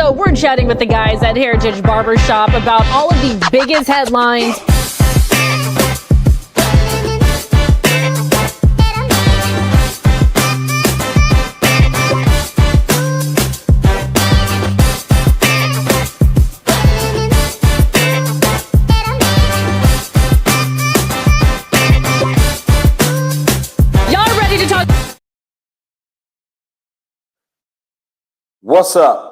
So we're chatting with the guys at HAIRitage Barbershop about all of the biggest headlines. What's up?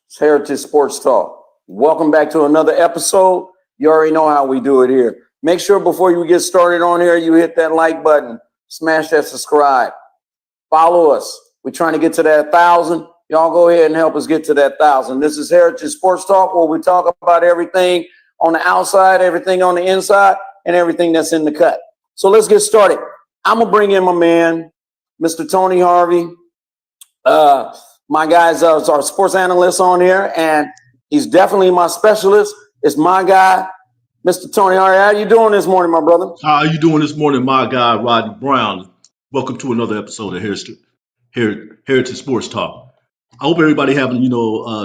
It's HAIRitage Sports Talk. Welcome back to another episode. You already know how we do it here. Make sure before you get started on here, you hit that like button, smash that subscribe, follow us. We're trying to get to that 1,000. Y'all go ahead and help us get to that 1,000. This is HAIRitage Sports Talk, where we talk about everything on the outside, everything on the inside, and everything that's in the cut. So let's get started. I'm going to bring in my man, Mr. Tony Harvey. My guy's our sports analyst on here, and he's definitely my specialist. It's my guy, Mr. Tony Harvey. How you doing this morning, my brother? How are you doing this morning, my guy, Rodney Brown? Welcome to another episode of HAIRitage Sports Talk. I hope everybody having,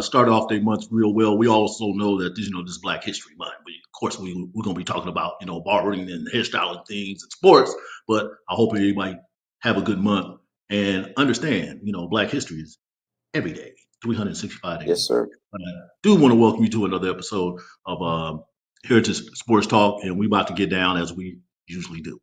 started off their month real well. We also know that, this is Black History Month. Of course, we're going to be talking about, barbering and hairstyling things and sports, but I hope everybody have a good month and understand, Black history is every day, 365 days. Yes, sir. But I do want to welcome you to another episode of HAIRitage Sports Talk, and we're about to get down as we usually do.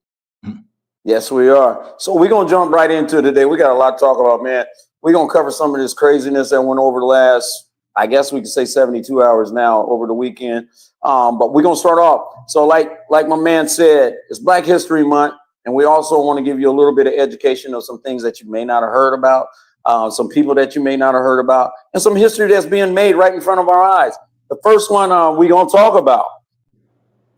Yes, we are. So we're going to jump right into it today. We got a lot to talk about, man. We're going to cover some of this craziness that went over the last, I guess we could say 72 hours now over the weekend. But we're going to start off. So like my man said, it's Black History Month, and we also want to give you a little bit of education of some things that you may not have heard about. Some people that you may not have heard about, and some history that's being made right in front of our eyes. The first one we're going to talk about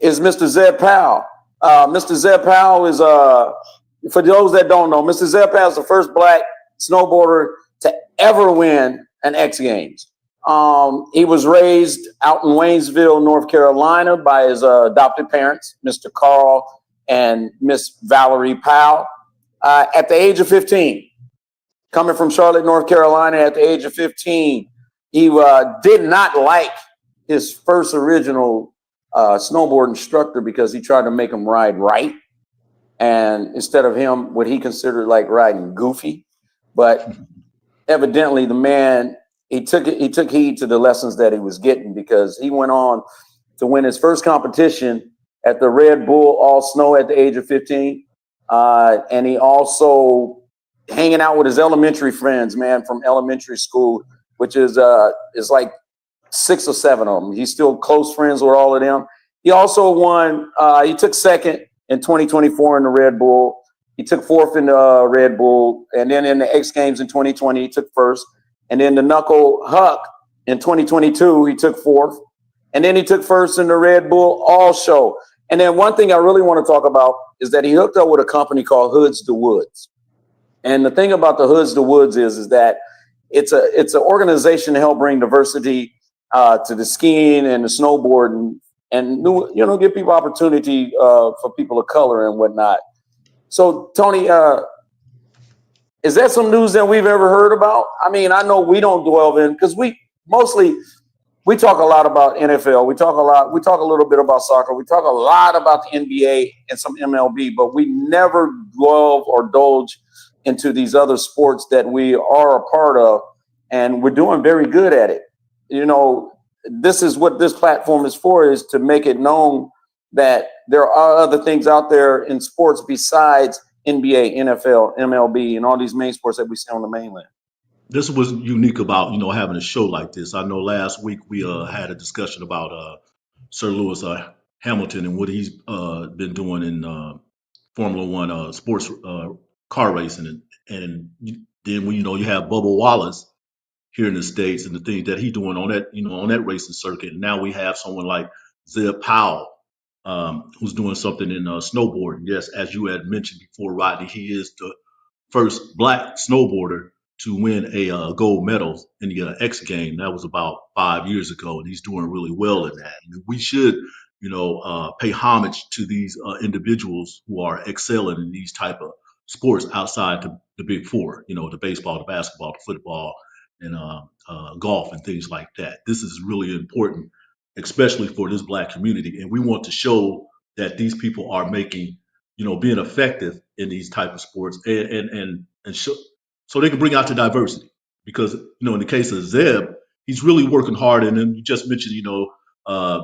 is Mr. Zeb Powell. Mr. Zeb Powell is, for those that don't know, Mr. Zeb Powell is the first Black snowboarder to ever win an X Games. He was raised out in Waynesville, North Carolina by his adopted parents, Mr. Carl and Miss Valerie Powell. At the age of 15, coming from Charlotte, North Carolina, at the age of 15, he did not like his first original snowboard instructor because he tried to make him ride right, and instead of him, what he considered like riding goofy. But evidently, the man he took heed to the lessons that he was getting, because he went on to win his first competition at the Red Bull All Snow at the age of 15, and he also hanging out with his elementary friends, man, from elementary school, which is like 6 or 7 of them. He's still close friends with all of them. He also won. He took second in 2024 in the Red Bull. He took fourth in the Red Bull, and then in the X Games in 2020, he took first. And then the Knuckle Huck in 2022, he took fourth. And then he took first in the Red Bull All Show. And then one thing I really want to talk about is that he hooked up with a company called Hoods to Woods. And the thing about the Hoods to Woods is that it's an organization to help bring diversity to the skiing and the snowboarding, and give people opportunity for people of color and whatnot. So Tony, is that some news that we've ever heard about? I mean, I know we don't dwell in, because we talk a lot about NFL. We talk a little bit about soccer. We talk a lot about the NBA and some MLB, but we never dwell or indulge into these other sports that we are a part of, and we're doing very good at it. This is what this platform is for, is to make it known that there are other things out there in sports besides NBA, NFL, MLB, and all these main sports that we see on the mainland. This was unique about, having a show like this. I know last week we had a discussion about Sir Lewis Hamilton and what he's been doing in Formula One sports car racing, and then when you have Bubba Wallace here in the States and the things that he's doing on that racing circuit. And now we have someone like Zeb Powell, who's doing something in snowboarding. Yes, as you had mentioned before, Rodney, he is the first Black snowboarder to win a gold medal in the X Game. That was about 5 years ago, and he's doing really well in that. And we should, pay homage to these individuals who are excelling in these type of sports outside the big four. The baseball, the basketball, the football, and golf and things like that. This is really important, especially for this Black community, and we want to show that these people are making, being effective in these type of sports, and show, so they can bring out the diversity. Because in the case of Zeb, he's really working hard, and then you just mentioned, uh,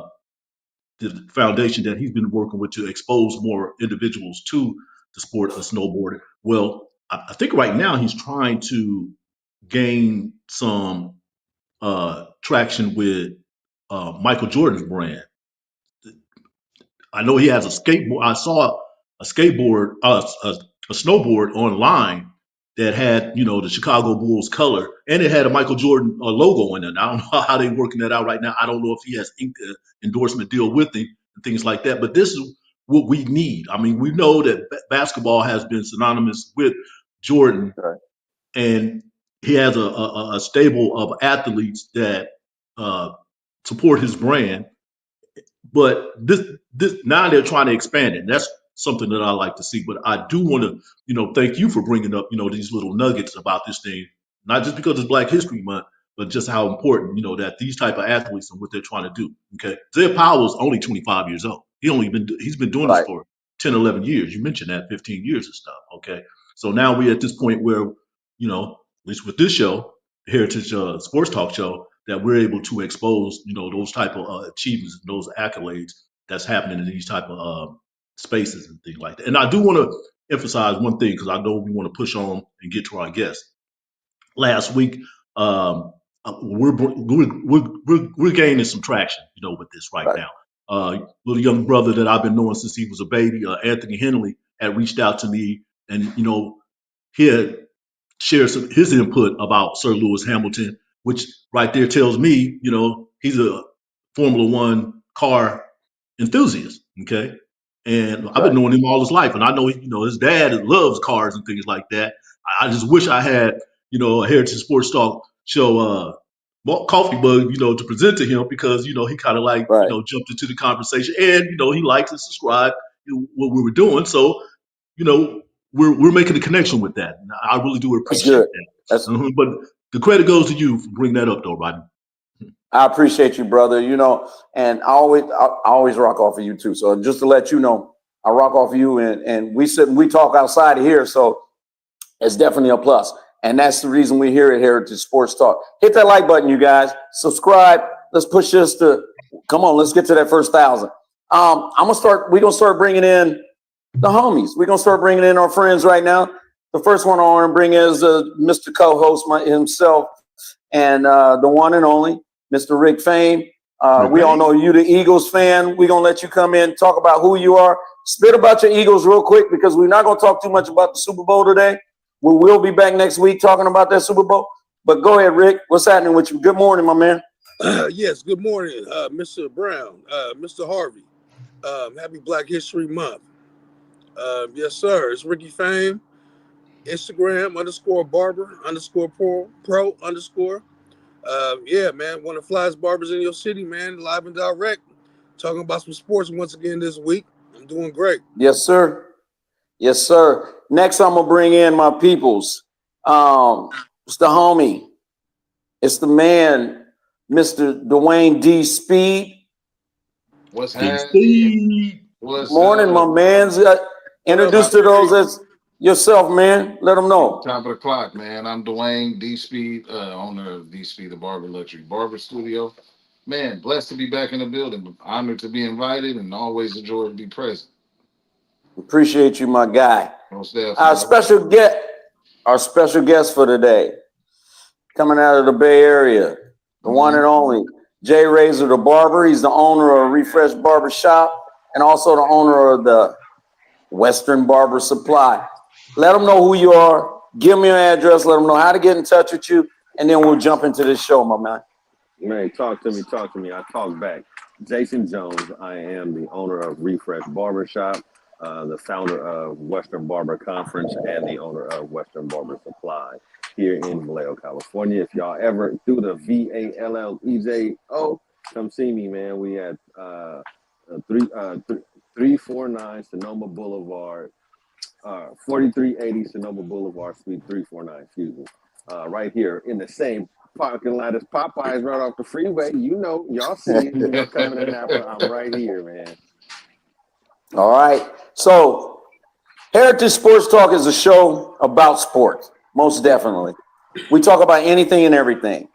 the foundation that he's been working with to expose more individuals to the sport of snowboarding. Well, I think right now he's trying to gain some traction with Michael Jordan's brand. I know he has a skateboard. I saw a skateboard, a snowboard online that had, the Chicago Bulls color, and it had a Michael Jordan logo in it. I don't know how they're working that out right now. I don't know if he has inked an endorsement deal with him and things like that. But this is what we need. I mean, we know that basketball has been synonymous with Jordan, Right. and he has a stable of athletes that support his brand. But this now they're trying to expand it. That's something that I like to see. But I do want to, thank you for bringing up, these little nuggets about this thing, not just because it's Black History Month, but just how important, that these type of athletes and what they're trying to do. Okay, Zed Powell is only 25 years old. He's been doing this Right. for 10, 11 years. You mentioned that 15 years and stuff. Okay, so now we're at this point where, at least with this show, the Heritage Sports Talk Show, that we're able to expose, those type of achievements and those accolades that's happening in these type of spaces and things like that. And I do want to emphasize one thing, because I know we want to push on and get to our guests. Last week, we're gaining some traction, with this right Right. now. Little young brother that I've been knowing since he was a baby, Anthony Henley, had reached out to me, and he had shared his input about Sir Lewis Hamilton, which right there tells me, he's a Formula One car enthusiast. Okay. And I've been Right. knowing him all his life. And I know, his dad loves cars and things like that. I just wish I had, a Heritage Sports Talk show, coffee mug, to present to him, because, he kind of like, Right. jumped into the conversation, and, he likes and subscribed to what we were doing. So, you know, we're making a connection with that. And I really do That's appreciate good. that. That's But the credit goes to you for bringing that up, though, Rodney. I appreciate you, brother. And I always rock off of you too. So just to let you know, I rock off of you, and we sit and we talk outside of here. So it's definitely a plus. And that's the reason we're here at Heritage Sports Talk. Hit that like button, you guys. Subscribe. Let's push this come on, let's get to that first 1,000. We're gonna start bringing in the homies. We're gonna start bringing in our friends right now. The first one I want to bring is Mr. Co-host himself, and the one and only Mr. Rick Fame. We all know you, the Eagles fan. We're gonna let you come in, talk about who you are, spit about your Eagles real quick, because we're not gonna talk too much about the Super Bowl today. We will be back next week talking about that Super Bowl. But go ahead, Rick. What's happening with you? Good morning, my man. Yes, good morning, Mr. Brown, Mr. Harvey. Happy Black History Month. Yes, sir. It's Ricky Fame. Instagram _barber_pro_. Yeah, man. One of the flyest barbers in your city, man. Live and direct. Talking about some sports once again this week. I'm doing great. Yes, sir. Yes, sir. Next, I'm gonna bring in my peoples. It's the homie. It's the man, Mr. Dwayne D. Speed. What's Steve. happening? What's Morning, my man. Introduce to those as yourself, man. Let them know. Top of the clock, man. I'm Dwayne D. Speed, owner of D. Speed, the Barber Luxury Barber Studio. Man, blessed to be back in the building. Honored to be invited, and always a joy to be present. Appreciate you, my guy. Most definitely. Our special guest for today, coming out of the Bay Area, the one and only Jay Razor, the barber. He's the owner of Refresh Barber Shop and also the owner of the Western Barber Supply. Let them know who you are. Give me your address. Let them know how to get in touch with you, and then we'll jump into this show, my man. Man, talk to me. I talk back. Jason Jones. I am the owner of Refresh Barbershop, the founder of Western Barber Conference, and the owner of Western Barber Supply here in Vallejo, California. If y'all ever do the VALLEJO, come see me, man. We at 349 Sonoma Boulevard, 4380 Sonoma Boulevard, Suite 349. Excuse me. right here in the same parking lot as Popeyes right off the freeway. You know, y'all see it. Y'all coming to Napa. I'm right here, man. All right. So, Heritage Sports Talk is a show about sports, most definitely. We talk about anything and everything,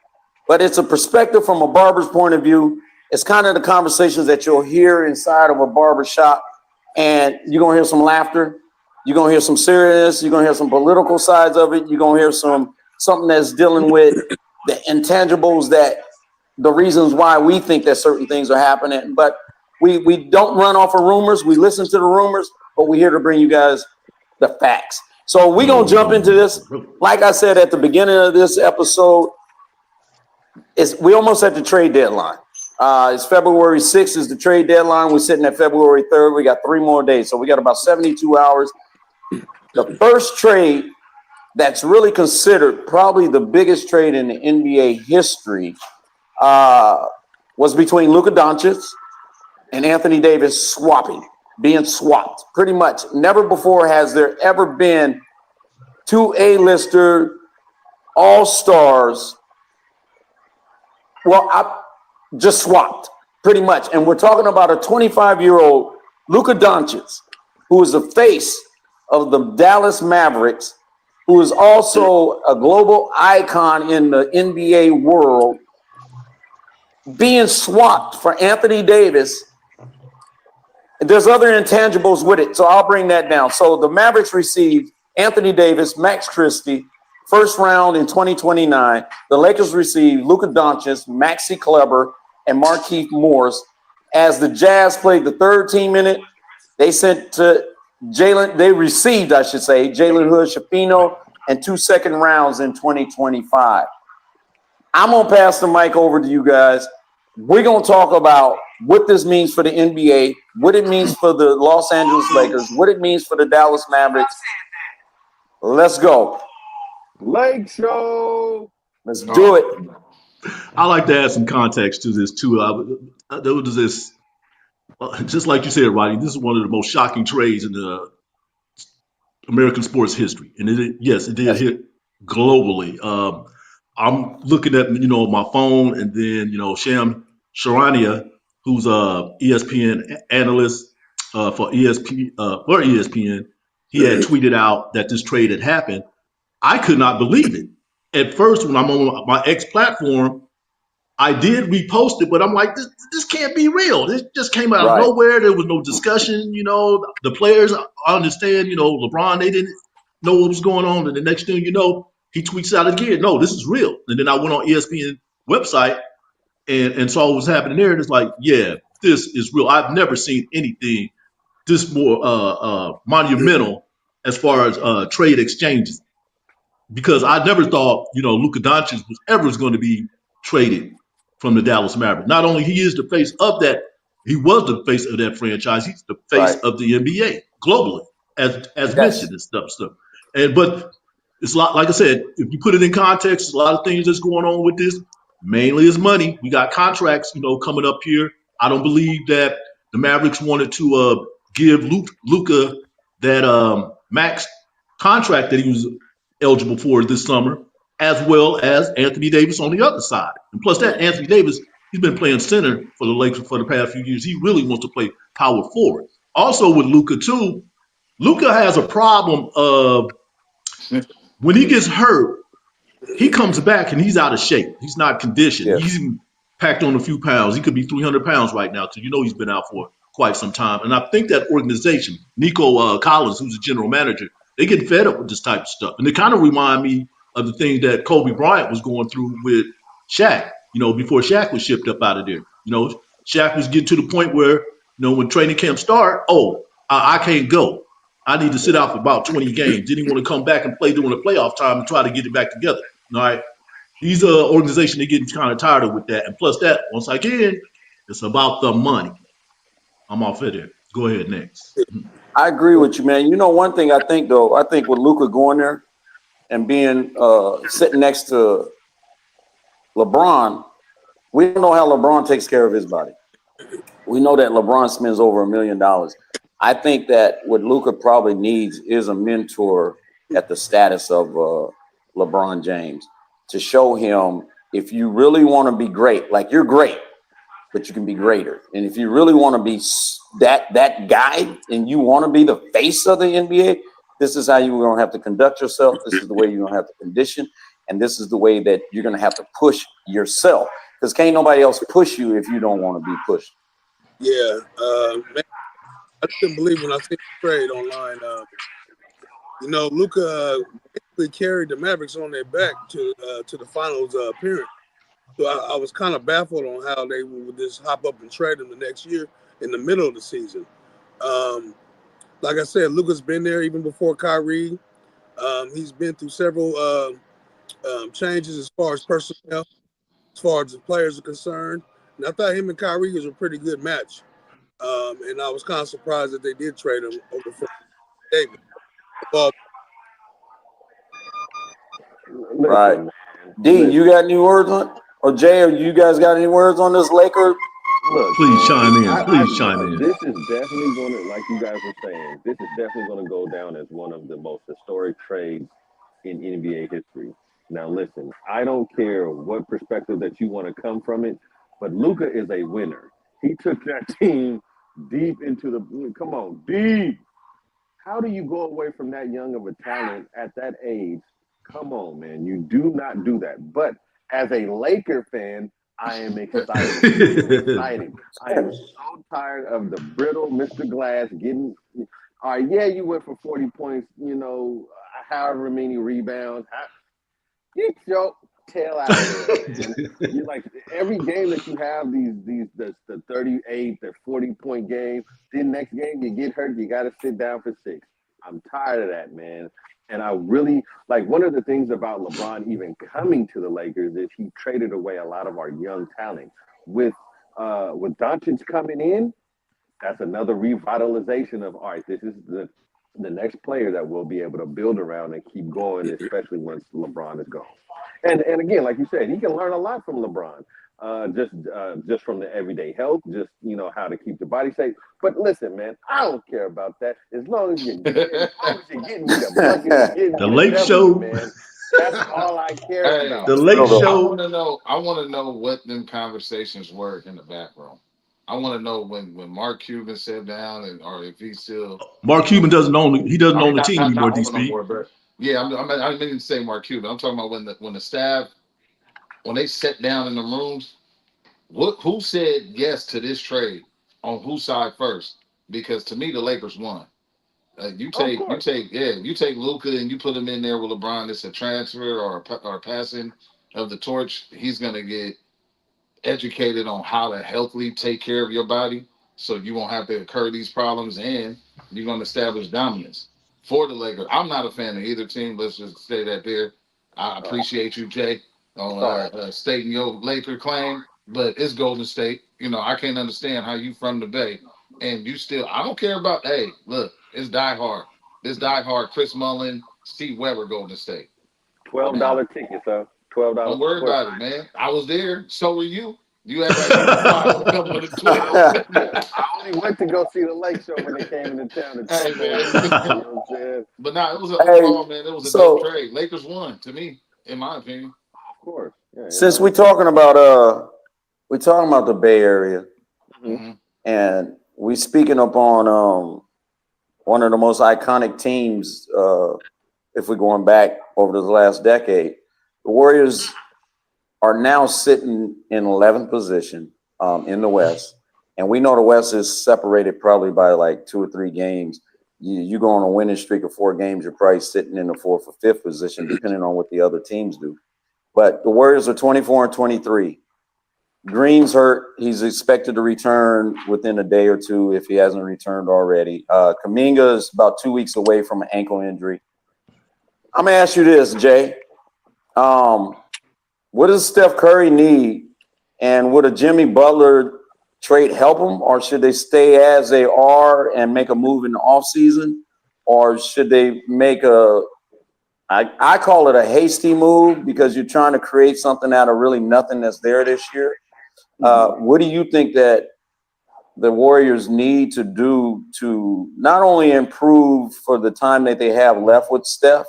but it's a perspective from a barber's point of view. It's kind of the conversations that you'll hear inside of a barber shop, and you're going to hear some laughter. You're going to hear some seriousness. You're going to hear some political sides of it. You're going to hear something that's dealing with the intangibles, that the reasons why we think that certain things are happening. But we don't run off of rumors. We listen to the rumors, but we're here to bring you guys the facts. So we're going to jump into this. Like I said at the beginning of this episode, we almost at the trade deadline. It's February 6th is the trade deadline. We're sitting at February 3rd. We got 3 more days. So we got about 72 hours. The first trade that's really considered probably the biggest trade in the NBA history was between Luka Doncic and Anthony Davis being swapped. Pretty much never before has there ever been 2 A-lister all-stars just swapped, pretty much. And we're talking about a 25-year-old Luka Doncic, who is the face of the Dallas Mavericks, who is also a global icon in the NBA world, being swapped for Anthony Davis. There's other intangibles with it, so I'll bring that down. So the Mavericks received Anthony Davis, Max Christie, first round in 2029. The Lakers received Luka Doncic, Maxi Kleber, and Markieff Morris. As the Jazz played the third team in it, they received Jalen Hood-Schifino and 2 second rounds in 2025. I'm going to pass the mic over to you guys. We're going to talk about what this means for the NBA, what it means for the Los Angeles Lakers, what it means for the Dallas Mavericks. Let's go. Lake Show. Let's do it. I like to add some context to this too. There was this, just like you said, Rodney, this is one of the most shocking trades in the American sports history. And it did hit globally. I'm looking at, my phone, and then, Sham Charania, who's a ESPN analyst for ESPN, he had tweeted out that this trade had happened. I could not believe it. At first, when I'm on my X platform, I did repost it, but I'm like, this can't be real. This just came out of nowhere. There was no discussion. The players, I understand, LeBron, they didn't know what was going on. And the next thing you know, he tweets out again, no, this is real. And then I went on ESPN website and saw what was happening there. And it's like, yeah, this is real. I've never seen anything this more monumental as far as trade exchanges. Because I never thought, Luka Doncic was ever going to be traded from the Dallas Mavericks. Not only he is the face of that, he was the face of that franchise. He's the face of the NBA globally, as mentioned and stuff. But it's a lot, like I said, if you put it in context, a lot of things that's going on with this. Mainly is money. We got contracts, coming up here. I don't believe that the Mavericks wanted to give Luka that max contract that he was eligible for this summer, as well as Anthony Davis on the other side. And plus that, Anthony Davis, he's been playing center for the Lakers for the past few years. He really wants to play power forward. Also with Luka too, Luka has a problem of when he gets hurt, he comes back and he's out of shape. He's not conditioned. Yeah. He's packed on a few pounds. He could be 300 pounds right now because he's been out for quite some time. And I think that organization, Nico Collins, who's the general manager, they get fed up with this type of stuff. And they kind of remind me of the things that Kobe Bryant was going through with Shaq, before Shaq was shipped up out of there. Shaq was getting to the point where, when training camp started, I can't go. I need to sit out for about 20 games. Didn't even want to come back and play during the playoff time and try to get it back together. All right. These organizations, they're getting kind of tired of with that. And plus that, once again, it's about the money. I'm off of there. Go ahead, next. I agree with you, man. One thing I think with Luka going there and being sitting next to LeBron, we don't know how LeBron takes care of his body. We know that LeBron spends over $1 million. I think that what Luka probably needs is a mentor at the status of LeBron James to show him if you really want to be great, like you're great, but you can be greater. And if you really want to be that guy and you want to be the face of the NBA, this is how you're going to have to conduct yourself. This is the way you're going to have to condition. And this is the way that you're going to have to push yourself. Because can't nobody else push you if you don't want to be pushed. Yeah. Man, I couldn't believe when I seen the trade online. Luka basically carried the Mavericks on their back to the finals appearance. So I was kind of baffled on how they would just hop up and trade him the next year in the middle of the season. Like I said, Luka's been there even before Kyrie. He's been through several changes as far as personnel, as far as the players are concerned. And I thought him and Kyrie was a pretty good match. And I was kind of surprised that they did trade him over for David. Right. D, you got any words on, or Jay, or you guys got any words on this Laker? Look, Please chime in. Please chime in. This is definitely going to, like you guys were saying, this is definitely going to go down as one of the most historic trades in NBA history. Now, listen, I don't care what perspective that you want to come from it, but Luka is a winner. He took that team deep into the, come on, deep. How do you go away from that young of a talent at that age? Come on, man. You do not do that. But as a Laker fan, I am excited. I am so tired of the brittle Mr. Glass getting. All right, yeah, you went for 40 points. However many rebounds. Get your tail out of there, man. You like every game that you have the 38, the 40-point game. Then next game you get hurt, you got to sit down for 6. I'm tired of that, man. And I really like one of the things about LeBron even coming to the Lakers is he traded away a lot of our young talent. With Doncic coming in, that's another revitalization of, all right, this is the next player that we'll be able to build around and keep going, especially once LeBron is gone. And again, like you said, he can learn a lot from LeBron. Just from the everyday health, just how to keep the body safe. But listen, man, I don't care about that. As long as you're getting me the bucket, and getting The me Lake W, Show, man. That's all I care about. The Lake I Show. want to know what them conversations were in the back room. I want to know when Mark Cuban sat down or if he still. Mark Cuban doesn't own the team anymore. Not DC. but yeah, I didn't say Mark Cuban. I'm talking about when the staff. When they sat down in the rooms, who said yes to this trade on whose side first? Because to me, the Lakers won. You take Luka and you put him in there with LeBron. It's a transfer or a passing of the torch. He's gonna get educated on how to healthily take care of your body, so you won't have to incur these problems, and you're gonna establish dominance for the Lakers. I'm not a fan of either team. Let's just say that there. I appreciate you, Jay, on stating your Laker claim, but it's Golden State. I can't understand how you from the Bay and you still. I don't care about. Hey, look, it's Die Hard. This Die Hard. Chris Mullin, Steve Weber, Golden State. $12 tickets, huh? $12. Don't worry about it, man. I was there. So were you. You had like a couple of the 12. I only went to go see the Lake Show when they came into town. Hey, man. You know what I'm saying? But it was overall, man. It was a dope trade. Lakers won, to me, in my opinion. Of course. Yeah, Since we're talking about the Bay Area, and we speaking upon one of the most iconic teams, if we're going back over the last decade, the Warriors are now sitting in 11th position in the West. And we know the West is separated probably by like 2 or 3 games. You go on a winning streak of 4 games, you're probably sitting in the 4th or 5th position, depending on what the other teams do. But the Warriors are 24 and 23. Green's hurt. He's expected to return within a day or 2 if he hasn't returned already. Kuminga is about 2 weeks away from an ankle injury. I'm going to ask you this, Jay. What does Steph Curry need? And would a Jimmy Butler trade help them? Or should they stay as they are and make a move in the offseason? Or should they make I call it a hasty move because you're trying to create something out of really nothing that's there this year. What do you think that the Warriors need to do to not only improve for the time that they have left with Steph,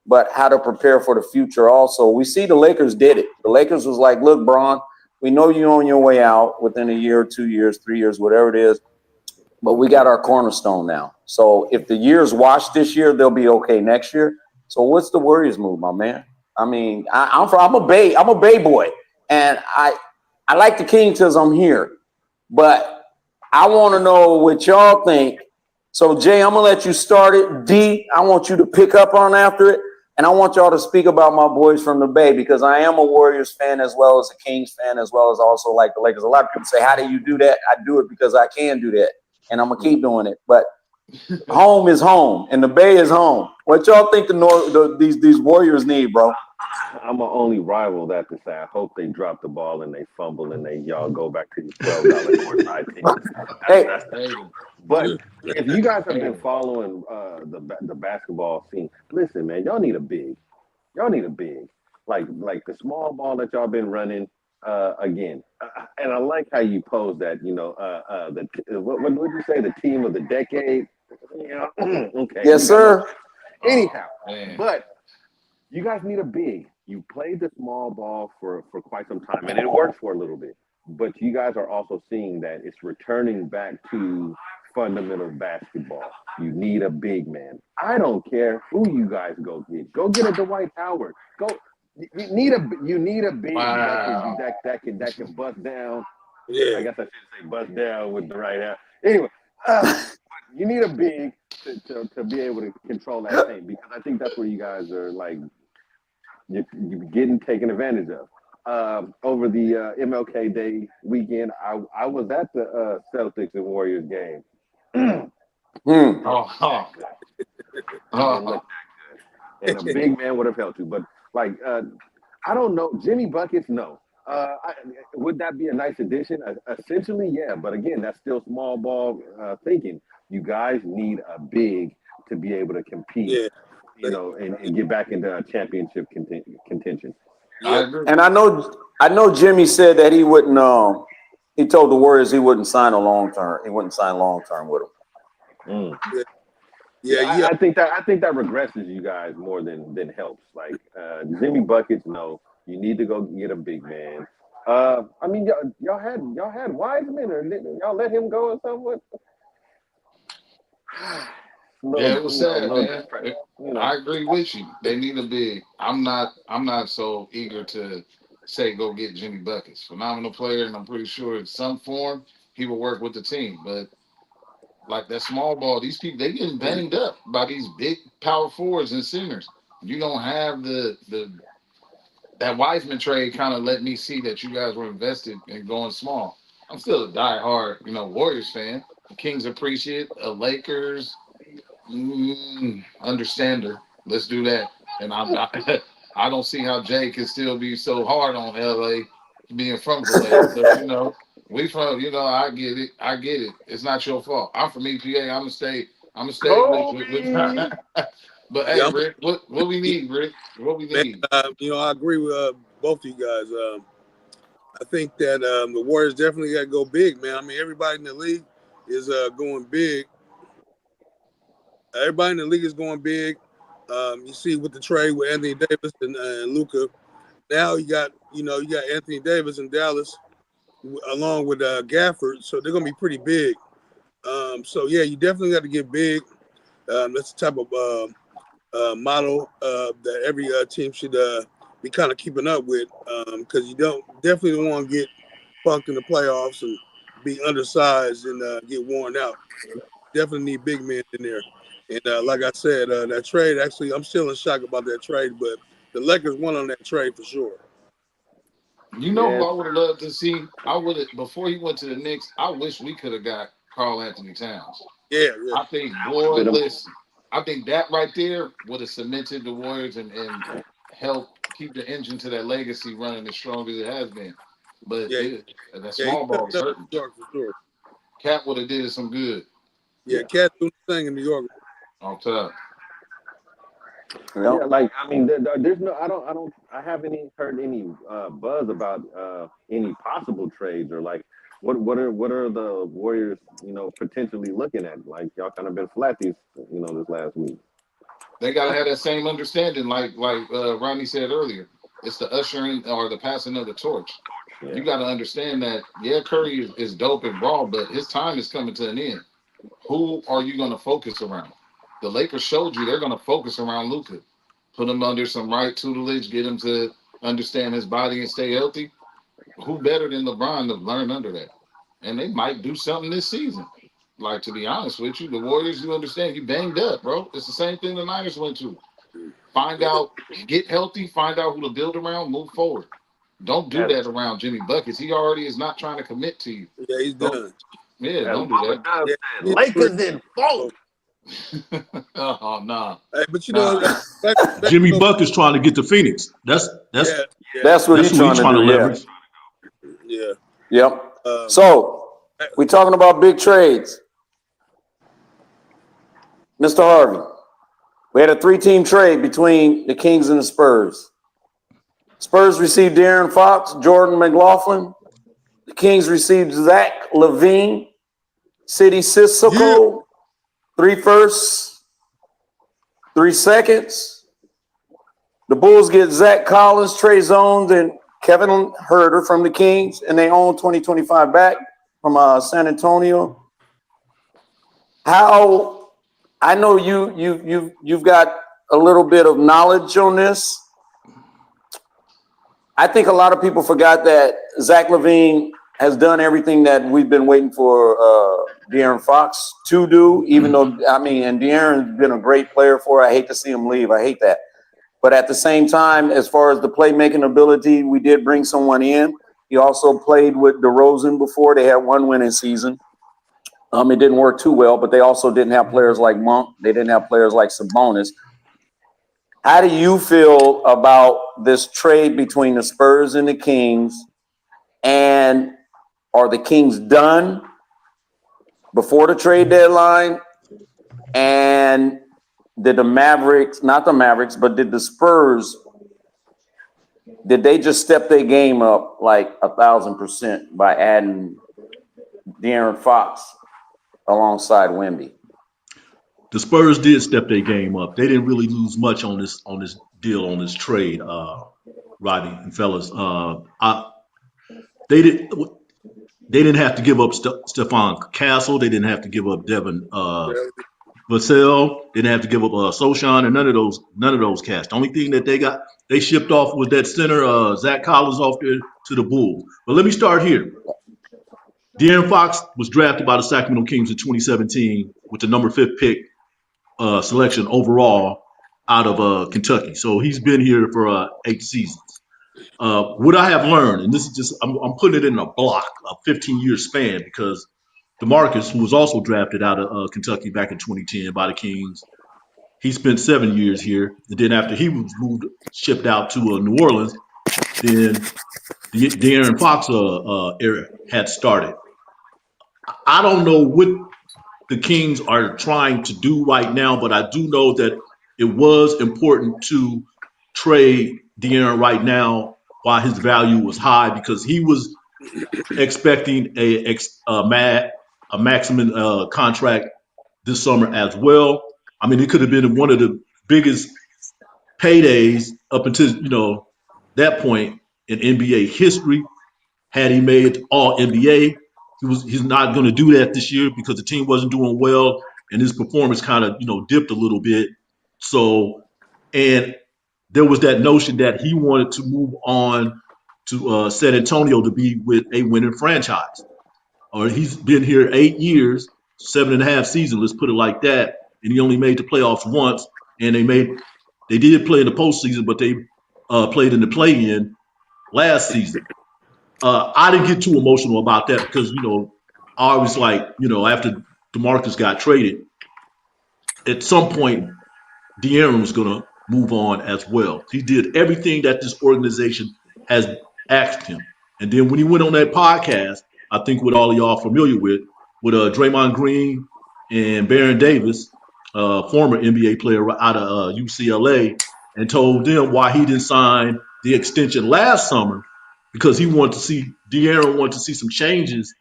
but how to prepare for the future also. We see the Lakers did it. The Lakers was like, look, Bron, we know you're on your way out within a year, 2 years, 3 years, whatever it is, but we got our cornerstone now. So if the year's washed this year, they'll be okay next year. So what's the Warriors move, my man? I mean, I'm a Bay boy, and I like the Kings because I'm here, but I want to know what y'all think. So Jay, I'm gonna let you start it. D, I want you to pick up on after it, and I want y'all to speak about my boys from the Bay because I am a Warriors fan as well as a Kings fan as well as also like the Lakers. A lot of people say, "How do you do that?" I do it because I can do that, and I'm gonna keep doing it. But home is home, and the Bay is home. What y'all think these Warriors need, bro? I'm gonna only rival that to say I hope they drop the ball and they fumble and y'all go back to your $12 courtside tickets. Hey, That's but if you guys have been following the basketball scene, listen, man, y'all need a big. Y'all need a big, like the small ball that y'all been running again. And I like how you pose that. You know, what would you say? The team of the decade. Yeah. Okay. yes, sir. Anyhow, Man. but you guys need a big. You played the small ball for quite some time, and it worked for a little bit. But you guys are also seeing that it's returning back to fundamental basketball. You need a big man. I don't care who you guys go get. Go get a Dwight Howard. Go. You need a big Wow. that can bust down. Yeah. I guess I should say bust down with the right hand. Anyway, you need a big to be able to control that thing because I think that's where you guys are like you're getting taken advantage of. Over the MLK Day weekend, I was at the Celtics and Warriors game. Hmm. Oh, Didn't look that good. And a big man would have helped you. But, like, I don't know. Jimmy Buckets, no. Would that be a nice addition? Essentially, yeah. But, again, that's still small ball thinking. You guys need a big to be able to compete, Yeah. you know, and get back into championship contention. I Yeah. agree. And I know Jimmy said that he wouldn't. He told the Warriors he wouldn't sign a long term. He wouldn't sign long term with them. Yeah. I think that regresses you guys more than helps. Like Jimmy Buckets, no, you need to go get a big man. I mean, y'all had Wiseman, or y'all let him go or something? Yeah, it was sad, man. You know. I agree with you. They need a big. I'm not so eager to say go get Jimmy Buckets. Phenomenal player, and I'm pretty sure in some form he will work with the team. But like that small ball, these people they getting banged up by these big power forwards and centers. You don't have the that Wiseman trade kind of let me see that you guys were invested in going small. I'm still a diehard, Warriors fan. The Kings appreciate a Lakers understander. Let's do that. And I'm not, I don't see how Jay can still be so hard on LA being from LA. But we from, I get it. I get it. It's not your fault. I'm from EPA. I'm gonna stay with But hey, Yeah. Rick, what we need, Rick? What we Man, need? I agree with both of you guys. I think that the Warriors definitely got to go big, man. I mean, everybody in the league is going big. Everybody in the league is going big. You see with the trade with Anthony Davis and Luka. Now you got Anthony Davis in Dallas along with Gafford, so they're gonna be pretty big. So yeah, you definitely got to get big. That's the type of model that every team should be kind of keeping up with, because you definitely don't want to get punked in the playoffs and be undersized and get worn out. Definitely need big men in there. And like I said, that trade, actually, I'm still in shock about that trade, but the Lakers won on that trade for sure. You know who Yeah, I would have loved to see? I would have before he went to the Knicks. I wish we could have got Carl Anthony Towns. Yeah. I think, boy, been a- listen, I think that right there would have cemented the Warriors and helped keep the engine to that legacy running as strong as it has been. But Yeah. that Yeah, he small ball stepped is up hurting. in New York for sure. Cat would have did some good. Yeah, Cat doing the thing in New York. On top. yeah. Like I mean, there's no. I haven't heard any buzz about any possible trades or like what are the Warriors potentially looking at? Like y'all kind of been flat this last week. They gotta have that same understanding, like Rodney said earlier. It's the ushering or the passing of the torch. Yeah. You got to understand that, yeah, Curry is dope and raw, but his time is coming to an end. Who are you going to focus around? The Lakers showed you they're going to focus around Luka. Put him under some right tutelage, get him to understand his body and stay healthy. Who better than LeBron to learn under that? And they might do something this season. Like, to be honest with you, the Warriors, you understand, you banged up, bro. It's the same thing the Niners went to. Find out, get healthy, find out who to build around, move forward. Don't do that around Jimmy Buckets. He already is not trying to commit to you. Yeah, he's done. Yeah, don't do that. Yeah. Lakers in four. Oh, nah. Hey, but you know, Jimmy Bucket's trying to get to Phoenix. That's what he's trying to do. leverage. Yeah. Yep. So we're talking about big trades. Mr. Harvey, we had a 3-team trade between the Kings and the Spurs. Spurs received De'Aaron Fox, Jordan McLaughlin. The Kings received Zach Levine, City Sissoko, 3 firsts, 3 seconds. The Bulls get Zach Collins, Trey Zones, and Kevin Huerter from the Kings, and they own 2025 back from San Antonio. How I know you've got a little bit of knowledge on this. I think a lot of people forgot that Zach Levine has done everything that we've been waiting for De'Aaron Fox to do, even though, and De'Aaron's been a great player for it. I hate to see him leave. I hate that. But at the same time, as far as the playmaking ability, we did bring someone in. He also played with DeRozan before. They had 1 winning season. It didn't work too well, but they also didn't have players like Monk. They didn't have players like Sabonis. How do you feel about this trade between the Spurs and the Kings? And are the Kings done before the trade deadline? And did the Mavericks, not the Mavericks, but did the Spurs, did they just step their game up like 1,000% by adding De'Aaron Fox alongside Wemby? The Spurs did step their game up. They didn't really lose much on this deal, on this trade, Rodney and fellas. They didn't have to give up Stephon Castle. They didn't have to give up Devin Vassell. Didn't have to give up Sochan, and none of those cats. The only thing that they shipped off was that center Zach Collins off there to the Bulls. But let me start here. De'Aaron Fox was drafted by the Sacramento Kings in 2017 with the number 5th pick selection overall out of Kentucky. So he's been here for 8 seasons. What I have learned, and this is just, I'm putting it in a block, a 15-year span, because DeMarcus, who was also drafted out of Kentucky back in 2010 by the Kings, he spent 7 years here. And then after he was shipped out to New Orleans, then the De'Aaron Fox era had started. I don't know what the Kings are trying to do right now, but I do know that it was important to trade De'Aaron right now while his value was high, because he was expecting a maximum contract this summer as well. I mean, it could have been one of the biggest paydays up until that point in NBA history. Had he made All NBA, he's not going to do that this year because the team wasn't doing well and his performance kind of dipped a little bit. So, and there was that notion that he wanted to move on to San Antonio to be with a winning franchise. Or he's been here 8 years, 7.5 seasons, let's put it like that, and he only made the playoffs once. And they did play in the postseason, but they played in the play-in last season. I didn't get too emotional about that because I was like, after DeMarcus got traded, at some point De'Aaron was going to move on as well. He did everything that this organization has asked him. And then when he went on that podcast, I think what all of y'all familiar with Draymond Green and Baron Davis, former NBA player out of UCLA, and told them why he didn't sign the extension last summer, because De'Aaron wanted to see some changes,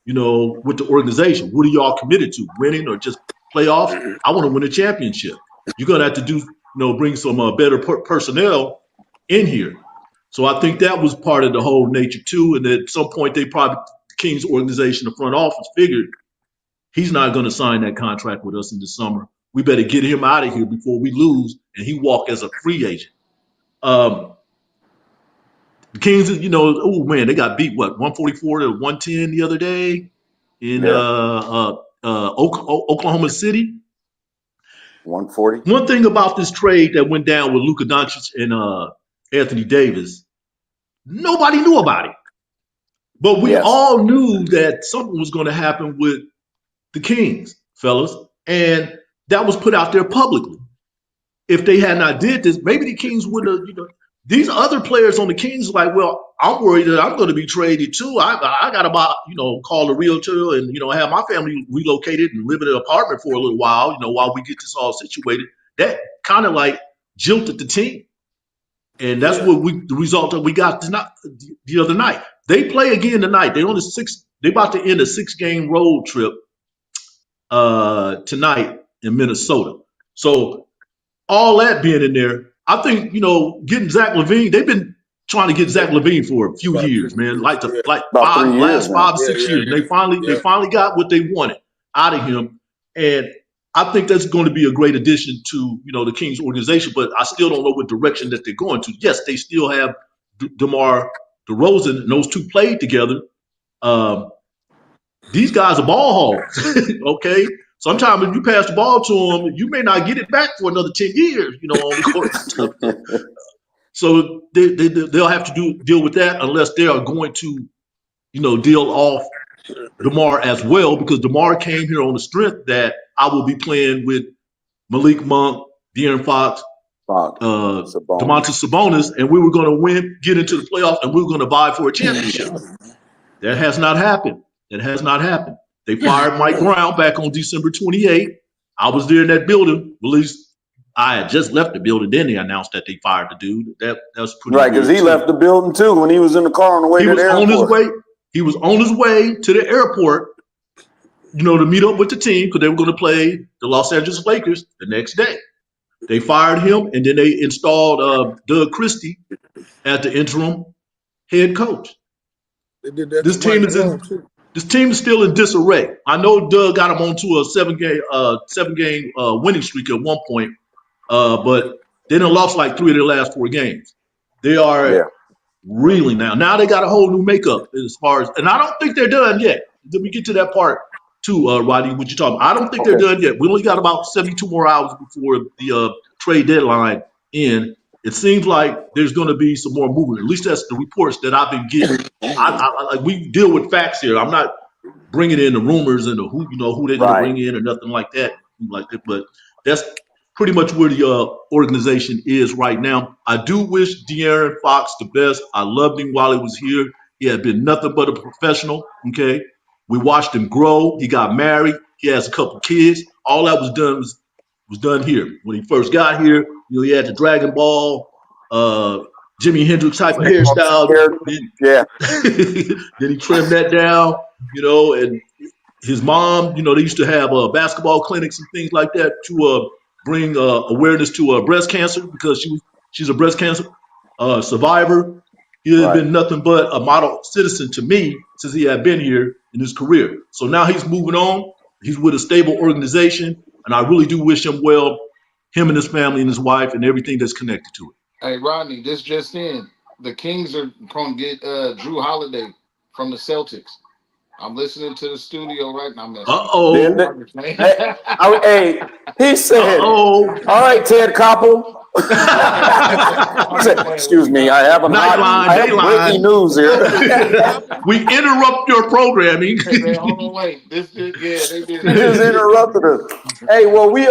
with the organization. What are y'all committed to? Winning or just playoffs? I want to win a championship. you're going to have to do, bring some better personnel in here. So I think that was part of the whole nature too. And at some point, the Kings organization, the front office, figured he's not going to sign that contract with us in the summer. We better get him out of here before we lose, and he walk as a free agent. The Kings, they got beat 144 to 110 the other day in Oklahoma City. 140. One thing about this trade that went down with Luka Doncic and Anthony Davis, nobody knew about it. But we all knew that something was going to happen with the Kings, fellas. And that was put out there publicly. If they had not did this, maybe the Kings would have, these other players on the Kings are like, well, I'm worried that I'm going to be traded too. I got to call a realtor and, have my family relocated and live in an apartment for a little while, while we get this all situated. That kind of like jilted the team. And that's the result that we got the other night. They play again tonight. They about to end a 6-game road trip tonight in Minnesota. So all that being in there, I think, getting Zach Levine, they've been trying to get Zach Levine for a few years, man. Like 6 years. They finally got what they wanted out of him. And I think that's going to be a great addition to, the Kings organization, but I still don't know what direction that they're going to. Yes, they still have DeMar DeRozan, and those two played together. These guys are ball hogs, okay? Sometimes if you pass the ball to them, you may not get it back for another 10 years, on the court. So they'll have to deal with that unless they are going to, deal off DeMar as well, because DeMar came here on the strength that I will be playing with Malik Monk, De'Aaron Fox, Domantas Sabonis, and we were going to get into the playoffs, and we were going to vie for a championship. That has not happened. They fired Mike Brown back on December 28th. I was there in that building. At least I had just left the building. Then they announced that they fired the dude. That was pretty right, because he left the building too when he was in the car on the way to the airport. He was on his way to the airport, to meet up with the team because they were going to play the Los Angeles Lakers the next day. They fired him, and then they installed Doug Christie as the interim head coach. They did that. This team is still in disarray. I know Doug got them onto a 7-game winning streak at one point, but they done lost like 3 of their last 4 games. They are reeling now. Now they got a whole new makeup as far as, and I don't think they're done yet. Let me get to that part too, Rodney, what you're talking about. I don't think they're done yet. We only got about 72 more hours before the trade deadline end. It seems like there's going to be some more movement. At least that's the reports that I've been getting. We deal with facts here. I'm not bringing in the rumors and the who they're going to bring in or nothing like that. But that's pretty much where the organization is right now. I do wish De'Aaron Fox the best. I loved him while he was here. He had been nothing but a professional. Okay, we watched him grow. He got married. He has a couple kids. All that was done here. When he first got here, he had the Dragon Ball, Jimi Hendrix type of hairstyle. Then he trimmed that down, and his mom, they used to have basketball clinics and things like that to bring awareness to breast cancer because she's a breast cancer survivor. He had been nothing but a model citizen to me since he had been here in his career. So now he's moving on. He's with a stable organization, and I really do wish him well, him and his family and his wife and everything that's connected to it. Hey, Rodney, this just in. The Kings are going to get Drew Holiday from the Celtics. I'm listening to the studio right now. Hey, he said, all right, Ted Koppel. Excuse me, I have breaking news here. We interrupt your programming. Hey, man, hold on, wait. They did. You just interrupted us. Hey, well, we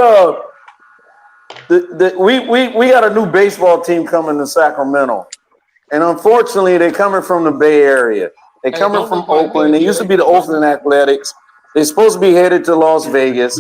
got a new baseball team coming to Sacramento, and unfortunately, they're coming from the Bay Area. They're coming from Oakland. They used to be the Oakland Athletics. They're supposed to be headed to Las Vegas.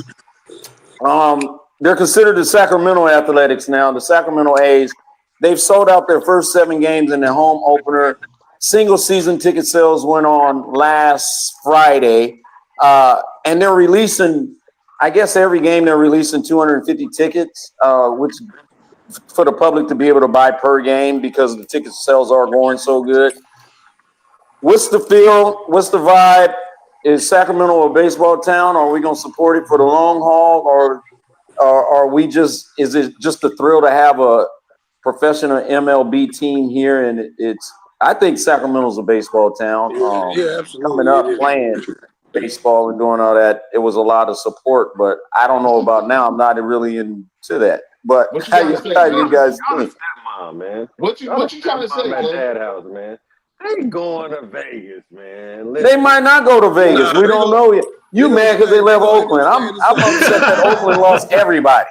They're considered the Sacramento Athletics now, the Sacramento A's. They've sold out their first 7 games in their home opener. Single season ticket sales went on last Friday. And they're releasing I guess every game they're releasing 250 tickets, which for the public to be able to buy per game because the ticket sales are going so good. What's the feel? What's the vibe? Is Sacramento a baseball town? Are we going to support it for the long haul, or are we just? Is it just a thrill to have a professional MLB team here? And I think Sacramento's a baseball town. Yeah, absolutely. Coming up playing baseball and doing all that, it was a lot of support. But I don't know about now. I'm not really into that. But how you guys think? Stepmom, man. What you trying to say, at Jay? Dad house, man. They going to Vegas, man. They might not go to Vegas. We don't know yet. You mad because they left Oakland? I'm upset that Oakland lost everybody.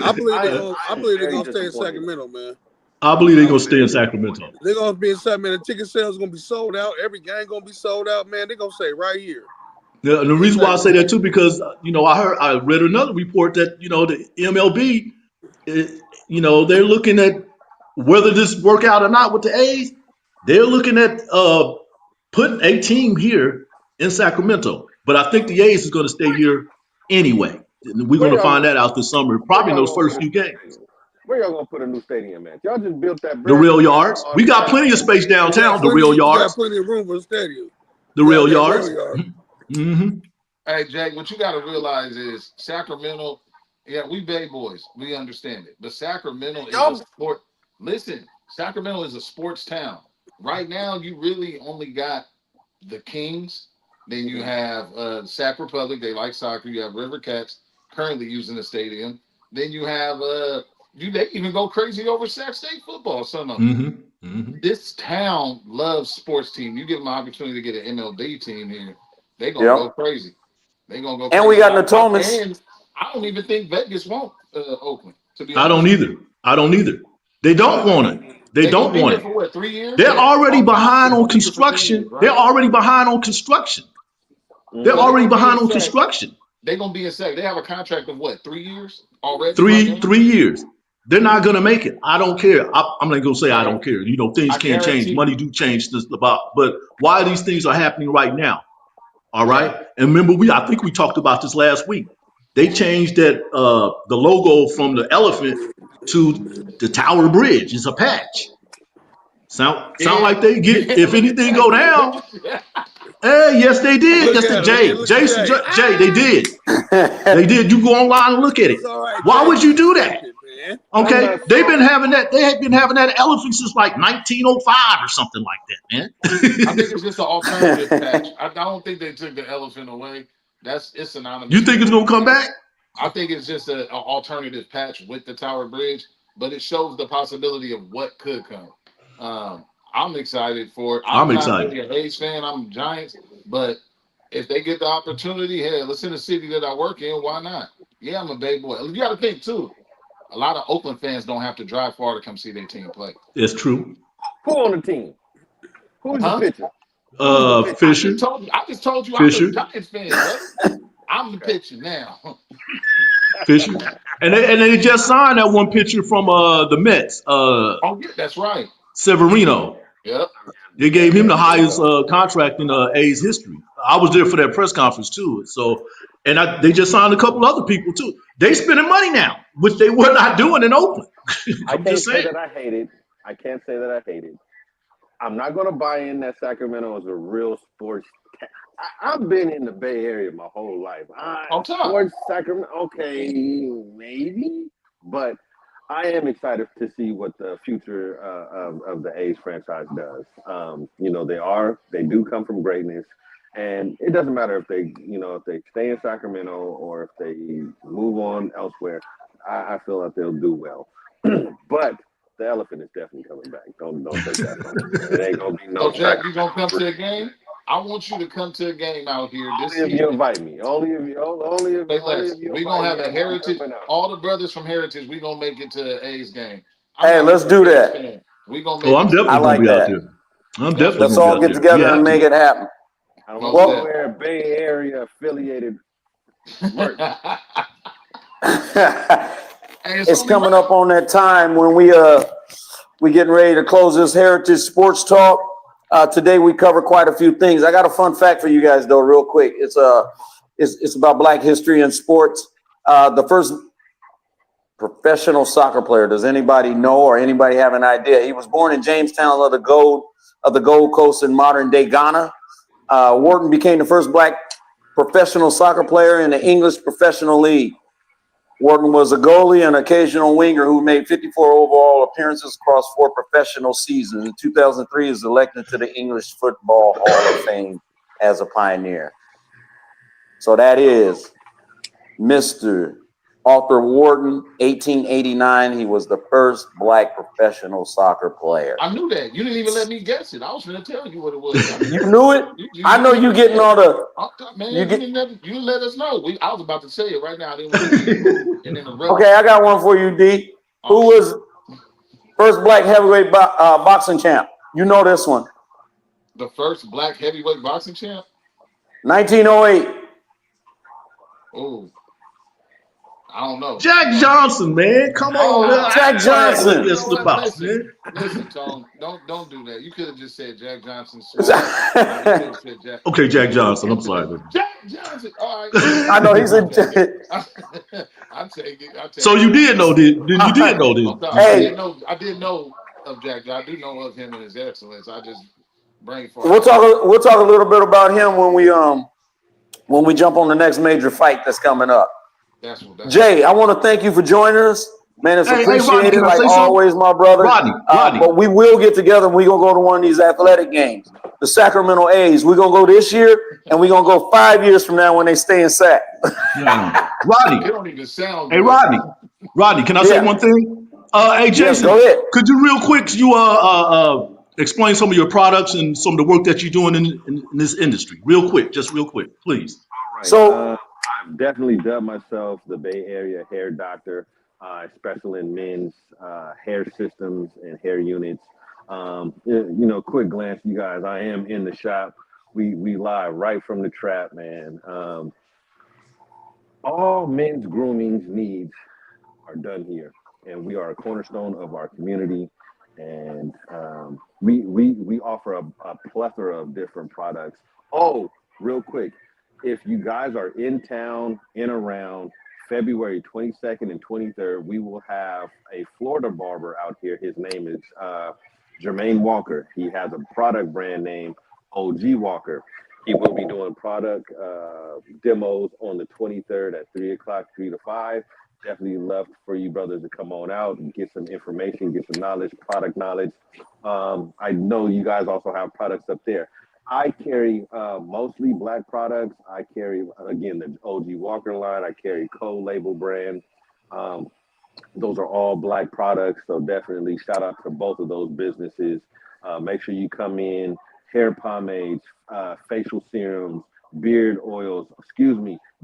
I believe they're gonna stay in Sacramento, man. I believe they're gonna stay in Sacramento. They're gonna be in Sacramento. Ticket sales gonna be sold out. Every game gonna be sold out, man. They're gonna stay right here. Yeah, and the reason why I say that too, because I read another report that the MLB, they're looking at whether this work out or not with the A's. They're looking at putting a team here in Sacramento, but I think the A's is going to stay here anyway. We're going to find that out this summer, probably in those first few games. Where y'all gonna put a new stadium at? Y'all just built that. The Real Yards. We got plenty of space downtown. The Real Yards. We got plenty of room for the stadium. The Real Yards. Mm-hmm. Hey, Jack, what you got to realize is Sacramento. Yeah, we Bay Boys. We understand it, but Sacramento is a sport. Listen, Sacramento is a sports town. Right now, you really only got the Kings. Then you have Sac Republic. They like soccer. You have River Cats currently using the stadium. Then you have they even go crazy over Sac State football. Some of them. Mm-hmm. This town loves sports team. You give them an opportunity to get an MLB team here, they gonna go crazy. They gonna go. Crazy. And we got an atonement. And I don't even think Vegas want Oakland. To be honest. I don't either. They don't want it. They don't want it. For what, 3 years? They're already behind on construction. They're already behind on construction. They're already behind on construction. They're gonna be in Sac. They have a contract of what, 3 years already? 3 years. They're not gonna make it. I don't care. I'm not gonna say I don't care. Things can't change. Money do change this about. But why these things are happening right now? All right. And remember, I think we talked about this last week. They changed that the logo from the elephant to the Tower Bridge. It's a patch. Sound like they get, if anything go down. Hey, yes, they did. Jay, they did. They did. You go online and look at it. Why would you do that? Okay, they've been having that. They have been having that elephant since like 1905 or something like that, man. I think it's just an alternative patch. I don't think they took the elephant away. It's synonymous. You think it's gonna come back? I think it's just an alternative patch with the Tower Bridge, but it shows the possibility of what could come. I'm excited for it. I'm excited. Not really a A's fan. I'm Giants, but if they get the opportunity, hell, it's in the city that I work in. Why not? Yeah, I'm a Bay boy. You got to think too. A lot of Oakland fans don't have to drive far to come see their team play. It's true. Who on the team? Who's the pitcher? Fisher. I just told you Fisher. I'm a Giants fan. Right? I'm the pitcher now. Fisher. And they just signed that one pitcher from the Mets. Yeah, that's right. Severino. Yep. They gave him the highest contract in A's history. I was there for that press conference too. So, and they just signed a couple other people too. They spending money now, which they were not doing in Oakland. I can't say that I hate it. I'm not going to buy in that Sacramento is a real sports. I've been in the Bay Area my whole life. Sports Sacramento, okay, maybe, but I am excited to see what the future of the A's franchise does. They do come from greatness, and it doesn't matter if they stay in Sacramento or if they move on elsewhere. I feel that they'll do well, but the elephant is definitely coming back. Don't take that from me. It ain't gonna be no. So Jack, you gonna come to a game? I want you to come to a game out here this season. If you invite me. Only if you. We're gonna have a HAIRitage. All the brothers from HAIRitage, we're gonna make it to the A's game. Hey, let's do that. We gonna make I'm definitely gonna be out there. I'm definitely. Let's all get together and make it happen. I don't want to wear Bay Area affiliated merch. It's coming up on that time when we getting ready to close this HAIRitage Sports Talk. Today we cover quite a few things. I got a fun fact for you guys though, real quick. It's it's about Black history and sports. The first professional soccer player. Does anybody know or anybody have an idea? He was born in Jamestown of the Gold Coast in modern day Ghana. Wharton became the first Black professional soccer player in the English Professional League. Wharton was a goalie and occasional winger who made 54 overall appearances across 4 professional seasons. In 2003, he was elected to the English Football Hall of Fame as a pioneer. So that is Mr. Arthur Wharton, 1889. He was the first Black professional soccer player. I knew that. You didn't even let me guess it. I was going to tell you what it was. You knew it? I know you getting all the... Man, you didn't let us know. I was about to say it right now. I didn't want to Okay, I got one for you, D. Who was first Black heavyweight boxing champ? You know this one. The first Black heavyweight boxing champ? 1908. Oh. I don't know. Jack Johnson, man. Come on. Jack Johnson. Listen, Tone. Don't do that. You could have just said Jack Johnson. Okay, Jack Johnson. I'm sorry. Jack Johnson. All right. I know he's a. I'll take it. So you did know this? You did know this? Hey, I didn't know of Jack. I do know of him and his excellence. I just brain fart. We'll talk a little bit about him when we jump on the next major fight that's coming up. Jay, I want to thank you for joining us. Man, it's appreciated like always, my brother. Rodney. But we will get together and we're going to go to one of these athletic games. The Sacramento A's. We're going to go this year and we're going to go 5 years from now when they stay in Sac. Rodney. It don't even sound good. Hey, Rodney, can I say one thing? Hey, Jason, go ahead. Could you real quick, explain some of your products and some of the work that you're doing in this industry? Real quick, please. All right. So I've definitely dubbed myself the Bay Area hair doctor. I special in men's hair systems and hair units. Quick glance, you guys. I am in the shop. We live right from the trap, man. All men's grooming needs are done here, and we are a cornerstone of our community. And we offer a plethora of different products. Oh, real quick, if you guys are in town, in around February 22nd and 23rd, we will have a Florida barber out here. His name is Jermaine Walker. He has a product brand name, OG Walker. He will be doing product demos on the 23rd at 3 o'clock, 3 to 5. Definitely love for you brothers to come on out and get some information, get some knowledge, product knowledge. I know you guys also have products up there. I carry mostly Black products. I carry, again, the OG Walker line. I carry Co-Label brand. Those are all Black products. So definitely shout out to both of those businesses. Make sure you come in. Hair pomades, facial serums, beard oils.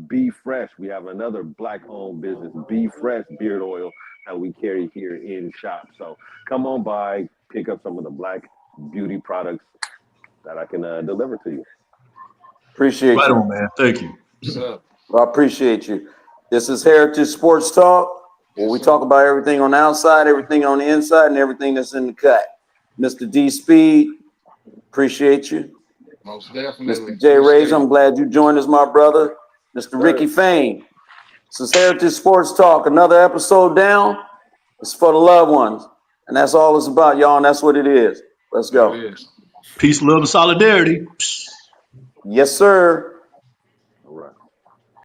Be Fresh. We have another Black-owned business, Be Fresh beard oil that we carry here in shop. So come on by, pick up some of the Black beauty products that I can deliver to you. Appreciate right you. on, man. Thank you. I appreciate you. This is Heritage Sports Talk, where we talk about everything on the outside, everything on the inside, and everything that's in the cut. Mr. D Speed, appreciate you. Most definitely. Mr. J Razor, I'm glad you joined us, my brother. Mr. Ricky Fane. This is Heritage Sports Talk. Another episode down. It's for the loved ones. And that's all it's about, y'all, and that's what it is. Let's go. Peace, love, and solidarity. Yes, sir.